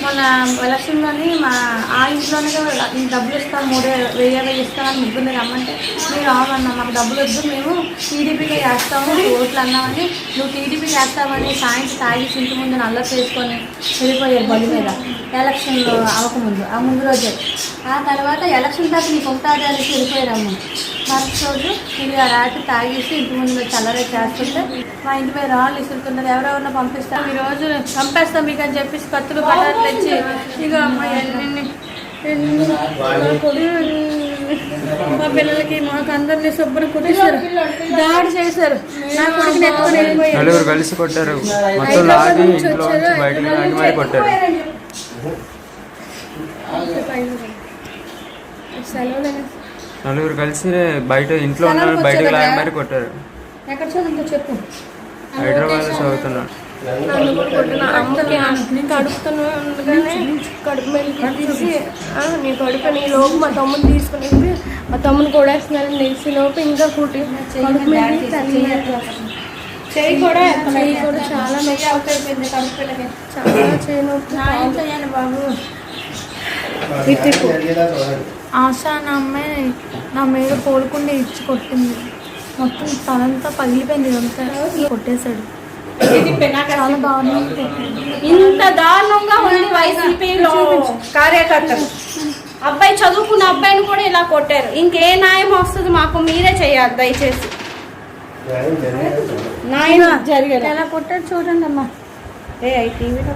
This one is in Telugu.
మొన్న ఎలక్షన్లోని ఆ ఇంట్లోనే డబ్బులు ఇస్తాం 3,000 ఇస్తామని ముగ్గురిని రమ్మంటే మీరు రావన్నా మాకు డబ్బులు వద్దు మేము టీడీపీకే వేస్తాము ఓట్లు అన్నామని నువ్వు టీడీపీకి వేస్తామని సాయంత్రం తాగి ఇంటి ముందు నల్ల చేసుకొని వెళ్ళిపోయారు బడి మీద ఎలక్షన్లో అవ్వకముందు ఆ ముందు రోజే. ఆ తర్వాత ఎలక్షన్ దాకా నీకు ఉంటుంది అనేసి వెళ్ళిపోయారమ్మ. మరుసటి రోజు ఇది రాత్రి తాగేసి ఇంటి ముందు చల్లరే చేస్తుంటే మా ఇంటి మీద రాళ్ళు ఇసురుతున్నారు, ఎవరెవరినో పంపిస్తాం ఈరోజు చంపేస్తాం మీకు అని చెప్పేసి కత్తులు పట్టాలు తెచ్చి ఇక అమ్మాయి మా పిల్లలకి మాకు అందరినీ శుభ్రం కుట్టిస్తారు, దాడి చేశారు. నా కొడుకుని ఎత్తుకొని వెళ్ళిపోయారు. కలిసి కొట్టారు, మొత్తం లాగి ఇంట్లో బయటకు లాగి మరి కొట్టారు. నలుగురు కలిసి బయట ఇంట్లో ఉన్నారు, బయటకు లాగి మరి కొట్టారు. ఎక్కడ చదువుతుందో చెప్పు. హైదరాబాద్ చదువుతున్నాడు. నన్ను కూడా కొట్టిన అమ్మకి కడుపుతూనే ఉండగానే కడుపు మెలికి తీసి నీ కడుపు నీ లోపు మా తమ్ముని తీసుకుని మా తమ్ముని కొడేస్తున్నారని తెలిసి లోపు ఇంకా కుట్టి కడుపు మెలి చెయ్యి కూడా చాలా నొప్పి అయిపోయింది. కడుపు పిల్లకి చాలా చేయి నొప్పి బాబు. ఆశ నా అమ్మాయి నా మీద కోలుకుండా ఇచ్చి కొట్టింది, మొత్తం తనంతా పగిలిపోయింది, ఇదంతా కొట్టేశాడు. చాలా దారుణంగా ఇంత దారుణంగా ఉంది వైసీపీలో కార్యకర్తలు. అబ్బాయి చదువుకున్న అబ్బాయిని కూడా ఇలా కొట్టారు. ఇంకే న్యాయం వస్తుంది మాకు, మీరే చేయాలి దయచేసి. న్యాయం జరిగేది ఎలా కొట్టాడు చూడండి అమ్మా. టీవీలో